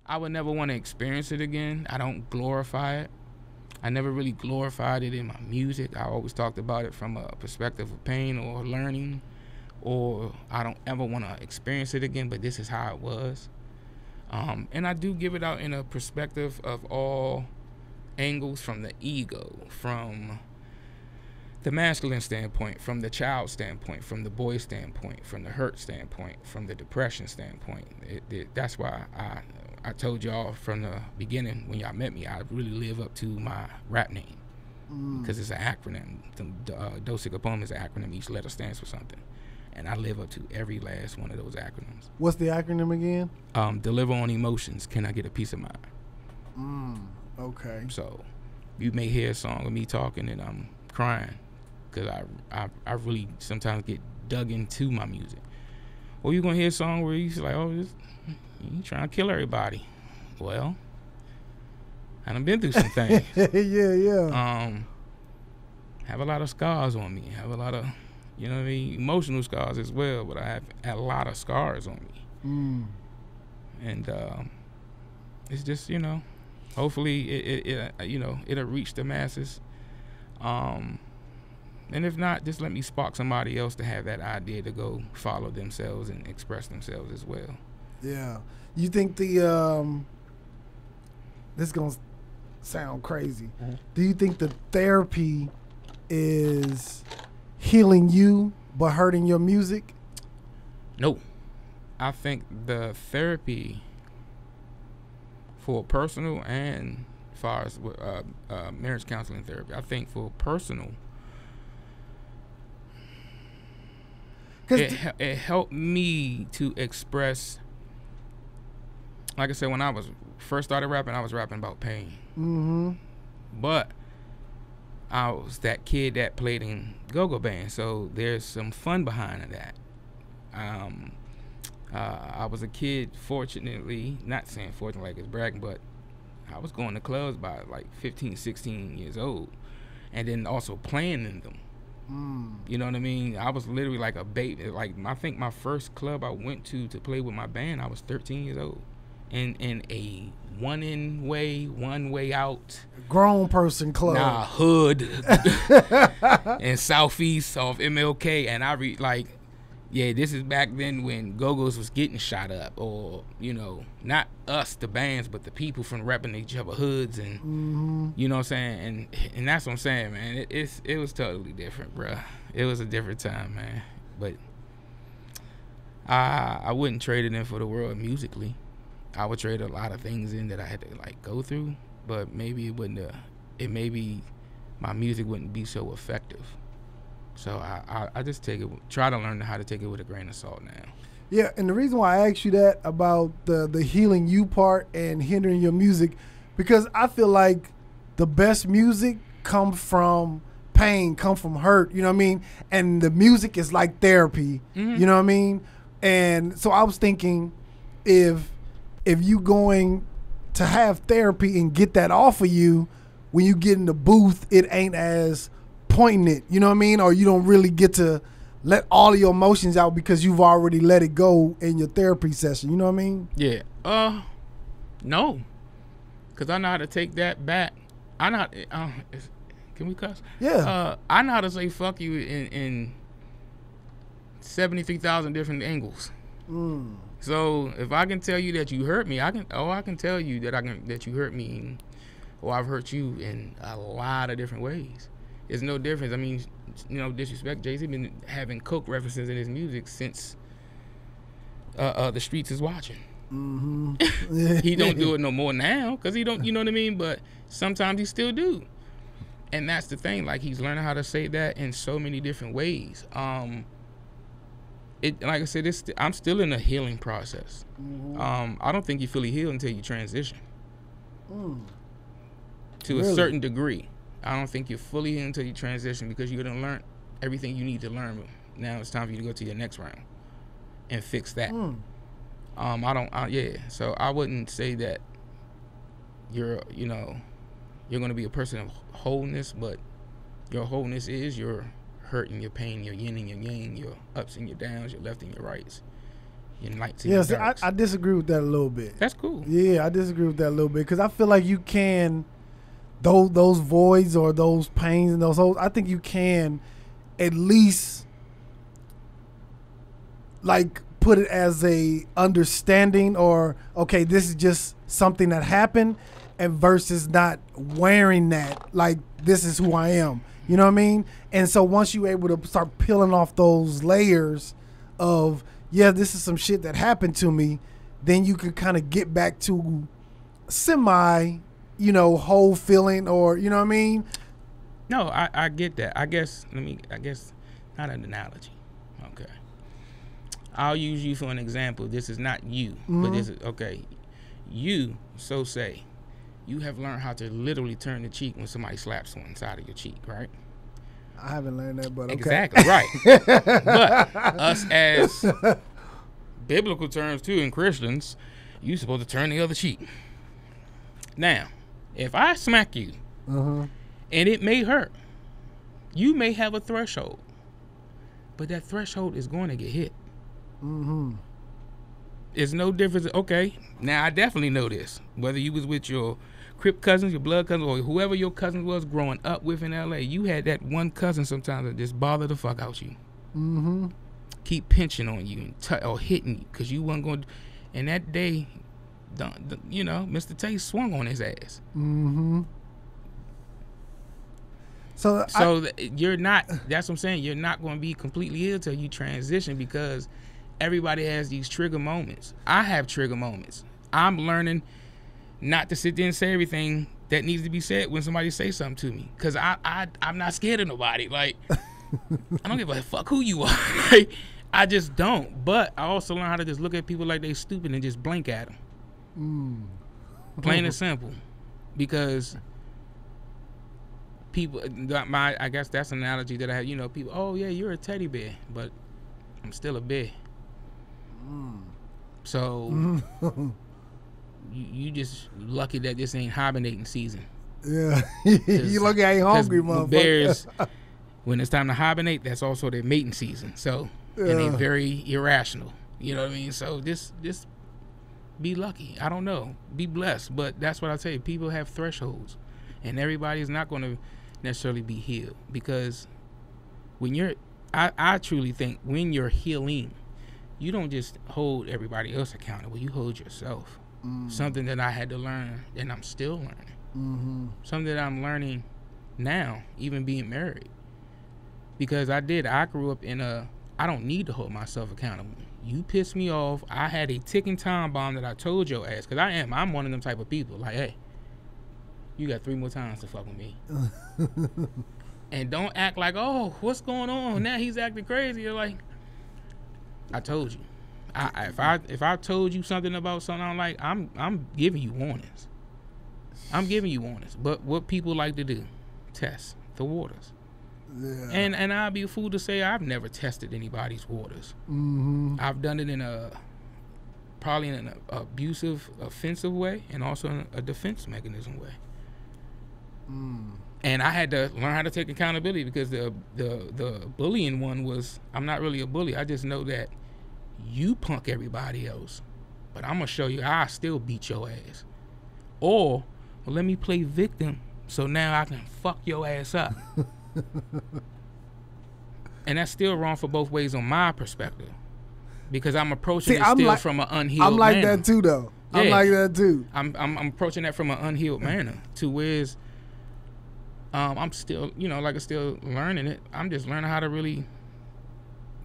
I would never want to experience it again. I don't glorify it. I never really glorified it in my music. I always talked about it from a perspective of pain or learning, or I don't ever want to experience it again, but this is how it was. And I do give it out in a perspective of all angles, from the ego, from the masculine standpoint, from the child standpoint, from the boy standpoint, from the hurt standpoint, from the depression standpoint. That's why I told y'all from the beginning when y'all met me, I really live up to my rap name, because it's an acronym. Doe Cigapom is an acronym. Each letter stands for something, and I live up to every last one of those acronyms. What's the acronym again? Deliver on emotions. Can I get a piece of mind? Okay. So you may hear a song of me talking and I'm crying, because I really sometimes get dug into my music. Or you're gonna hear a song where you're like, oh, you trying to kill everybody. Well, I done been through some things. Yeah. Have a lot of scars on me. Have a lot of, you know what I mean, emotional scars as well. But I have a lot of scars on me. And it's just, you know, hopefully it'll reach the masses. And if not, just let me spark somebody else to have that idea to go follow themselves and express themselves as well. Yeah. You think this is going to sound crazy. Do you think the therapy is healing you but hurting your music? No. I think the therapy, for personal and as far as marriage counseling therapy, I think for personal, it helped me to express. Like I said, when I was first started rapping, I was rapping about pain. But I was that kid that played in go-go band, so there's some fun behind that. I was a kid, fortunately, not saying fortunately like it's bragging, but I was going to clubs by like 15, 16 years old, and then also playing in them. You know what I mean? I was literally like a baby. Like, I think my first club I went to play with my band, I was 13 years old. In a one way out, grown person club, hood in Southeast off MLK, and this is back then when go-go's was getting shot up, or not us the bands, but the people from repping each other hoods, and you know what I'm saying, and that's what I'm saying, man. It was totally different, bruh. It was a different time, man. But I wouldn't trade it in for the world musically. I would trade a lot of things in that I had to go through, but maybe it wouldn't. Maybe my music wouldn't be so effective. So I just try to learn how to take it with a grain of salt now. Yeah, and the reason why I asked you that about the healing you part and hindering your music, because I feel like the best music comes from pain, come from hurt. You know what I mean? And the music is like therapy. You know what I mean? And so I was thinking, if you going to have therapy and get that off of you, when you get in the booth, it ain't as poignant, you know what I mean? Or you don't really get to let all of your emotions out because you've already let it go in your therapy session, you know what I mean? Yeah. No. Because I know how to take that back. I know how can we cuss? Yeah. I know how to say fuck you in 73,000 different angles. So if I can tell you that you hurt me, I can tell you that you hurt me, or I've hurt you in a lot of different ways. There's no difference. I mean, disrespect. Jay-Z been having coke references in his music since the streets is watching. He don't do it no more now because he don't. You know what I mean? But sometimes he still do, and that's the thing. Like, he's learning how to say that in so many different ways. Like I said, I'm still in a healing process. I don't think you fully heal until you transition to a certain degree. I don't think you're fully healed until you transition, because you're gonna learn everything you need to learn. Now it's time for you to go to your next round and fix that. So I wouldn't say that you're gonna be a person of wholeness, but your wholeness is your hurt and your pain, your yin and your yang, your ups and your downs, your left and your rights. your nights and your Yes, darks. I disagree with that a little bit. That's cool. Yeah, I disagree with that a little bit because I feel like you can, those voids or those pains and those holes, I think you can at least like put it as a understanding or, okay, this is just something that happened and versus not wearing that, like this is who I am. You know what I mean? And so once you're able to start peeling off those layers of, yeah, this is some shit that happened to me, then you can kind of get back to semi, whole feeling or, you know what I mean? No, I get that. I guess not an analogy. Okay. I'll use you for an example. This is not you, but this is, okay. You, so say, you have learned how to literally turn the cheek when somebody slaps one side of your cheek, right? I haven't learned that, but okay. Exactly, right. But us as biblical terms too, in Christians, you supposed to turn the other cheek. Now, if I smack you and it may hurt, you may have a threshold, but that threshold is going to get hit. It's no difference. Okay, now I definitely know this. Whether you was with your Crip cousins, your blood cousins, or whoever your cousin was growing up with in L.A., you had that one cousin sometimes that just bother the fuck out you. Keep pinching on you or hitting you because you wasn't going to. And that day, Mr. Tate swung on his ass. So you're not, that's what I'm saying, you're not going to be completely ill till you transition because everybody has these trigger moments. I have trigger moments. I'm learning not to sit there and say everything that needs to be said when somebody says something to me because I'm not scared of nobody. Like, I don't give a fuck who you are. Like, I just don't. But I also learn how to just look at people like they stupid and just blink at them. Plain and simple. Because people, I guess that's an analogy that I have. People, oh yeah, you're a teddy bear, but I'm still a bear. So you just lucky that this ain't hibernating season. Yeah, you lucky I ain't hungry, motherfucker. Bears, when it's time to hibernate, that's also their mating season. So and they're very irrational. You know what I mean? So just be lucky. I don't know. Be blessed. But that's what I say. People have thresholds, and everybody's not going to necessarily be healed because when you're, I truly think when you're healing, you don't just hold everybody else accountable. You hold yourself. Something that I had to learn, and I'm still learning. Something that I'm learning now, even being married. Because I grew up in I don't need to hold myself accountable. You piss me off. I had a ticking time bomb that I told your ass. Because I'm one of them type of people. Like, hey, you got 3 more times to fuck with me. And don't act like, oh, what's going on? Now he's acting crazy. You're like, I told you. If I told you something about something I don't like, I'm giving you warnings. I'm giving you warnings. But what people like to do, test the waters. Yeah. And I'd be a fool to say I've never tested anybody's waters. I've done it in probably in an abusive, offensive way, and also in a defense mechanism way. And I had to learn how to take accountability because the bullying one was, I'm not really a bully. I just know that you punk everybody else, but I'm gonna show you I still beat your ass. Or, well, let me play victim so now I can fuck your ass up. And that's still wrong for both ways on my perspective because I'm approaching it from an unhealed I'm like manner. That too, though. Yeah. I'm like that too. I'm approaching that from an unhealed manner to whereas I'm still, I'm still learning it. I'm just learning how to really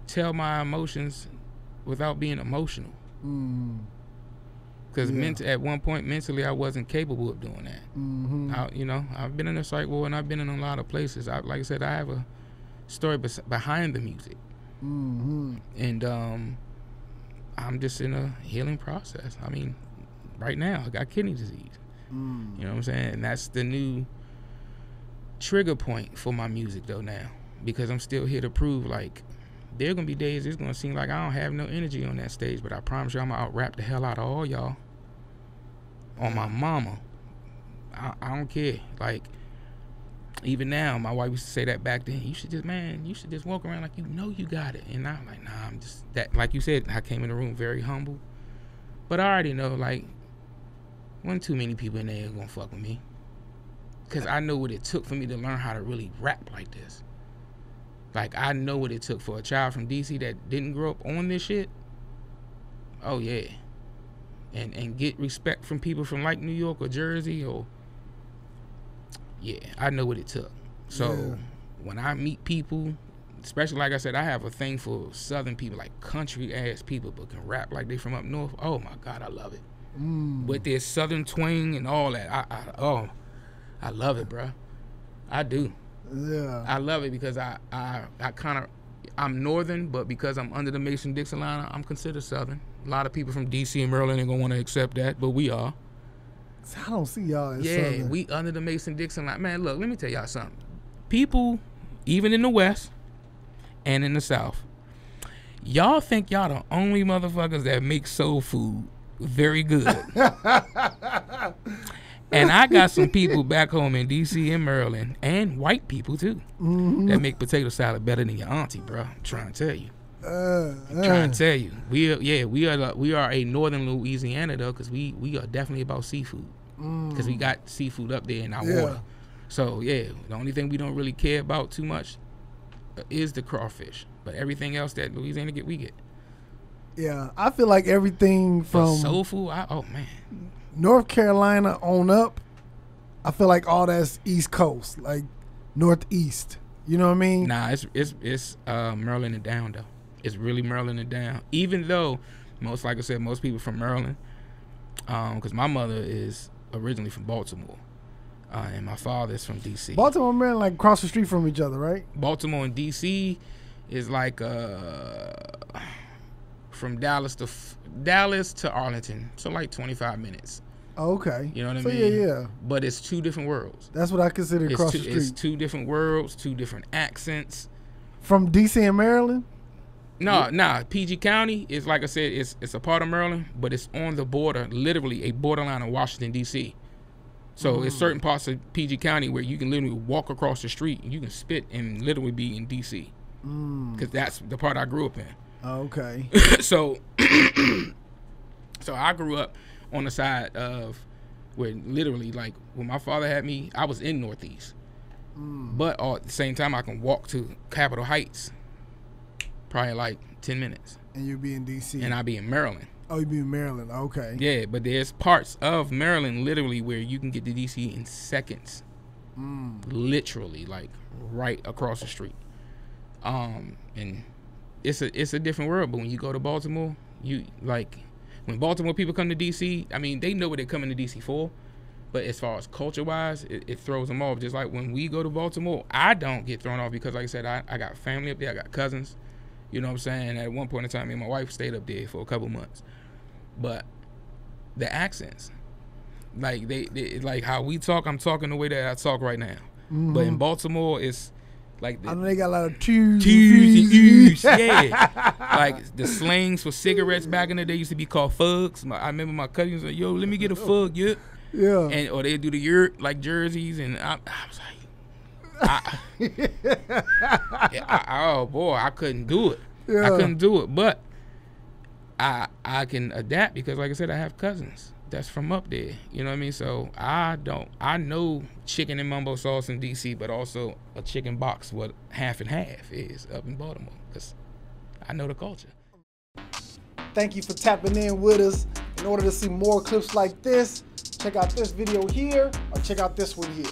tell my emotions without being emotional. Because at one point mentally I wasn't capable of doing that. I've been in a psych ward and I've been in a lot of places. Like I said, I have a story behind the music. And I'm just in a healing process. I mean, right now I got kidney disease. You know what I'm saying? And that's the new trigger point for my music though now, because I'm still here to prove like there are gonna be days it's gonna seem like I don't have no energy on that stage, but I promise you I'm gonna out rap the hell out of all y'all. On my mama. I don't care. Like even now, my wife used to say that back then. You should just walk around like you know you got it. And I'm like, nah, I'm just that. Like you said, I came in the room very humble, but I already know like, wasn't too many people in there gonna fuck with me, cause I know what it took for me to learn how to really rap like this. Like I know what it took for a child from DC that didn't grow up on this shit. Oh yeah, and get respect from people from like New York or Jersey or. Yeah, I know what it took. So when I meet people, especially like I said, I have a thing for Southern people, like country ass people, but can rap like they from up north. Oh my God, I love it. With their Southern twang and all that. I love it, bro. I do. Yeah. I love it because I'm Northern, but because I'm under the Mason-Dixon line, I'm considered Southern. A lot of people from DC and Maryland ain't gonna want to accept that, but we are. I don't see y'all as Southern. Yeah, we under the Mason-Dixon line. Man, look, let me tell y'all something. People, even in the West and in the South, y'all think y'all the only motherfuckers that make soul food very good. And I got some people back home in D.C. and Maryland, and white people too, that make potato salad better than your auntie, bro. I'm trying to tell you. I'm trying to tell you. We are a Northern Louisiana though, because we are definitely about seafood. Because we got seafood up there in our water. So yeah, the only thing we don't really care about too much is the crawfish. But everything else that Louisiana get, we get. Yeah, I feel like everything from soul food. Oh man, North Carolina on up, I feel like all that's East Coast, like Northeast. You know what I mean? Nah, it's Maryland and down though. It's really Maryland and down. Even though like I said, most people from Maryland, because my mother is originally from Baltimore, and my father is from DC. Baltimore and Maryland like across the street from each other, right? Baltimore and DC is like from Dallas to Arlington, so like 25 minutes. Oh, okay. You know what I mean? Yeah. But it's two different worlds. That's what I consider across the street. It's two different worlds, two different accents. From DC and Maryland? Nah. PG County is, like I said, it's a part of Maryland, but it's on the border, literally a borderline of Washington, D.C. So it's certain parts of PG County where you can literally walk across the street and you can spit and literally be in D.C. Because that's the part I grew up in. Okay. So I grew up on the side of where literally, like, when my father had me, I was in Northeast. But at the same time, I can walk to Capitol Heights. Probably like 10 minutes. And you'll be in D.C. And I'll be in Maryland. Oh, you'll be in Maryland. Okay. Yeah, but there's parts of Maryland literally where you can get to D.C. in seconds. Literally, like right across the street. And it's a different world. But when you go to Baltimore, you like when Baltimore people come to D.C., I mean, they know what they're coming to D.C. for. But as far as culture-wise, it throws them off. Just like when we go to Baltimore, I don't get thrown off because, like I said, I got family up there. I got cousins. You know what I'm saying? At one point in time, me and my wife stayed up there for a couple months. But the accents, like they like how we talk, I'm talking the way that I talk right now. But in Baltimore, it's like I know they got a lot of twos and ews, yeah. Like the slangs for cigarettes back in the day used to be called fugs. I remember my cousins like, "Yo, let me get a fug, yeah." And or they do the yurt like jerseys, and I was like. Oh boy, I couldn't do it. I couldn't do it, but I can adapt because, like I said, I have cousins that's from up there. You know what I mean? So I know chicken and mumbo sauce in DC, but also a chicken box, what half and half is up in Baltimore, because I know the culture. Thank you for tapping in with us. In order to see more clips like this, check out this video here or check out this one here.